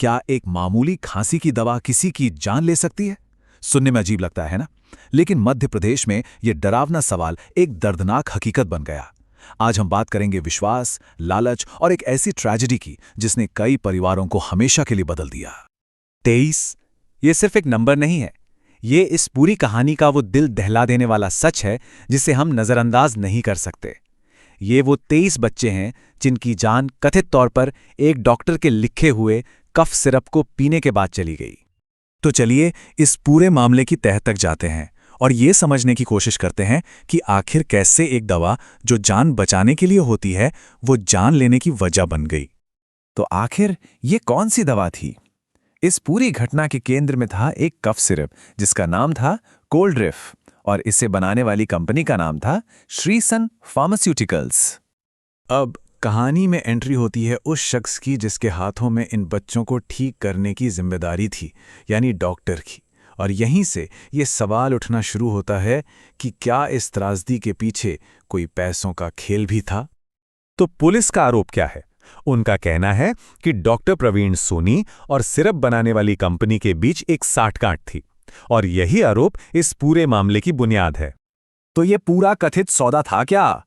क्या एक मामूली खांसी की दवा किसी की जान ले सकती है? सुनने में अजीब लगता है ना? लेकिन मध्य प्रदेश में यह डरावना सवाल एक दर्दनाक हकीकत बन गया। आज हम बात करेंगे विश्वास, लालच और एक ऐसी ट्रेजेडी की जिसने कई परिवारों को हमेशा के लिए बदल दिया। 23 ये सिर्फ एक नंबर नहीं है। ये इस पूरी कहानी का वो दिल दहला देने वाला सच है जिसे हम नज़रअंदाज नहीं कर सकते। ये वो 23 बच्चे हैं जिनकी जान कथित तौर पर एक डॉक्टर के लिखे हुए कफ सिरप को पीने के बाद चली गई। तो चलिए इस पूरे मामले की तह तक जाते हैं और ये समझने की कोशिश करते हैं कि आखिर कैसे एक दवा जो जान बचाने के लिए होती है वो जान लेने की वजह बन गई। तो आखिर ये कौन सी दवा थी? इस पूरी घटना के केंद्र में था एक कफ सिरप जिसका नाम था कोल्ड्रिफ और इसे बनाने वाली कंपनी का नाम था श्रीसन फार्मास्यूटिकल्स। अब कहानी में एंट्री होती है उस शख्स की जिसके हाथों में इन बच्चों को ठीक करने की जिम्मेदारी थी, यानी डॉक्टर की। और यहीं से ये सवाल उठना शुरू होता है कि क्या इस त्रासदी के पीछे कोई पैसों का खेल भी था? तो पुलिस का आरोप क्या है? उनका कहना है कि डॉक्टर प्रवीण सोनी और सिरप बनाने वाली कंपनी के बीच एक साठगांठ थी और यही आरोप इस पूरे मामले की बुनियाद है। तो ये पूरा कथित सौदा था क्या?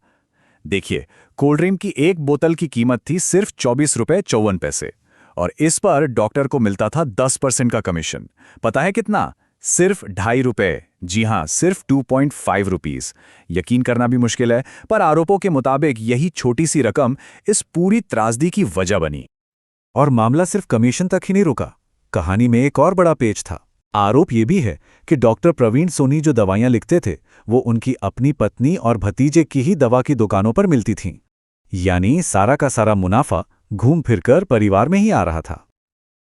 देखिए, कोल्ड ड्रिंक की एक बोतल की कीमत थी सिर्फ 24 रुपये 54 पैसे और इस पर डॉक्टर को मिलता था 10% का कमीशन। पता है कितना? सिर्फ 2.5 रुपये। जी हां, सिर्फ 2.5 रुपीज। यकीन करना भी मुश्किल है, पर आरोपों के मुताबिक यही छोटी सी रकम इस पूरी त्रासदी की वजह बनी। और मामला सिर्फ कमीशन तक ही नहीं रुका। कहानी में एक और बड़ा पेच था। आरोप ये भी है कि डॉक्टर प्रवीण सोनी जो दवाइयां लिखते थे वो उनकी अपनी पत्नी और भतीजे की ही दवा की दुकानों पर मिलती थीं। यानी सारा का सारा मुनाफा घूम फिरकर परिवार में ही आ रहा था।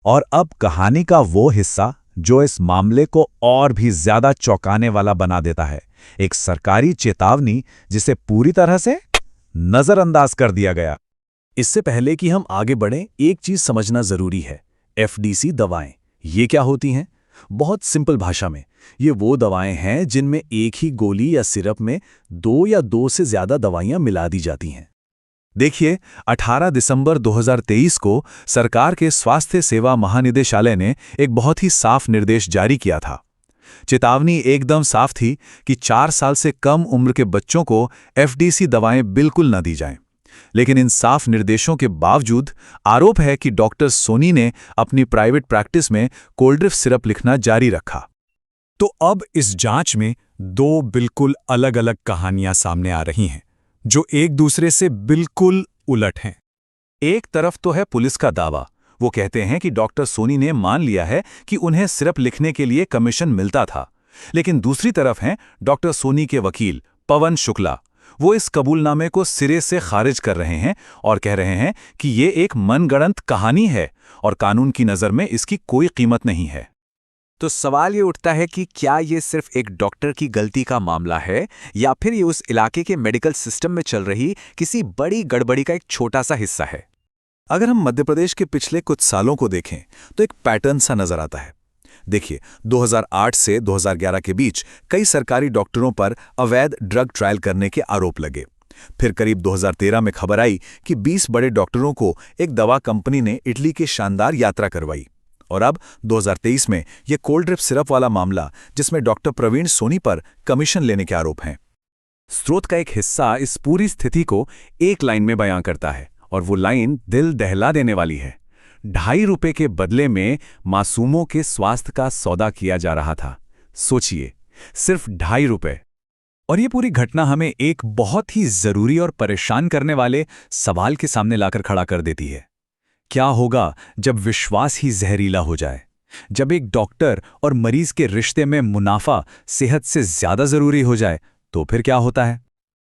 और अब कहानी का वो हिस्सा जो इस मामले को और भी ज्यादा चौंकाने वाला बना देता है, एक सरकारी चेतावनी जिसे पूरी तरह से नजरअंदाज कर दिया गया। इससे पहले कि हम आगे बढ़ें, एक चीज समझना जरूरी है। एफडीसी दवाएं ये क्या होती हैं? बहुत सिंपल भाषा में ये वो दवाएं हैं जिनमें एक ही गोली या सिरप में 2 या 2 से ज्यादा दवाइयां मिला दी जाती हैं। देखिए, 18 दिसंबर 2023 को सरकार के स्वास्थ्य सेवा महानिदेशालय ने एक बहुत ही साफ निर्देश जारी किया था। चेतावनी एकदम साफ थी कि 4 साल से कम उम्र के बच्चों को एफडीसी दवाएं बिल्कुल न दी जाएं। लेकिन इन साफ निर्देशों के बावजूद आरोप है कि डॉक्टर सोनी ने अपनी प्राइवेट प्रैक्टिस में कोल्ड्रिफ सिरप लिखना जारी रखा। तो अब इस जांच में 2 बिल्कुल अलग अलग कहानियां सामने आ रही हैं जो एक दूसरे से बिल्कुल उलट हैं। एक तरफ तो है पुलिस का दावा। वो कहते हैं कि डॉक्टर सोनी ने मान लिया है कि उन्हें सिरप लिखने के लिए कमीशन मिलता था। लेकिन दूसरी तरफ हैं डॉक्टर सोनी के वकील पवन शुक्ला। वो इस कबूलनामे को सिरे से खारिज कर रहे हैं और कह रहे हैं कि ये एक मनगढ़ंत कहानी है और कानून की नज़र में इसकी कोई कीमत नहीं है। तो सवाल ये उठता है कि क्या ये सिर्फ एक डॉक्टर की गलती का मामला है या फिर ये उस इलाके के मेडिकल सिस्टम में चल रही किसी बड़ी गड़बड़ी का एक छोटा सा हिस्सा है? अगर हम मध्य प्रदेश के पिछले कुछ सालों को देखें तो एक पैटर्न सा नजर आता है। देखिए, 2008 से 2011 के बीच कई सरकारी डॉक्टरों पर अवैध ड्रग ट्रायल करने के आरोप लगे। फिर करीब 2013 में खबर आई कि 20 बड़े डॉक्टरों को एक दवा कंपनी ने इटली की शानदार यात्रा करवाई। और अब 2023 में यह कोल्ड ड्रिप सिरप वाला मामला जिसमें डॉक्टर प्रवीण सोनी पर कमीशन लेने के आरोप हैं। स्रोत का एक हिस्सा इस पूरी स्थिति को एक लाइन में बयां करता है और वो लाइन दिल दहला देने वाली है। 2.5 रुपये के बदले में मासूमों के स्वास्थ्य का सौदा किया जा रहा था। सोचिए, सिर्फ 2.5 रुपये। और ये पूरी घटना हमें एक बहुत ही जरूरी और परेशान करने वाले सवाल के सामने लाकर खड़ा कर देती है। क्या होगा जब विश्वास ही जहरीला हो जाए? जब एक डॉक्टर और मरीज के रिश्ते में मुनाफा सेहत से ज्यादा जरूरी हो जाए, तो फिर क्या होता है?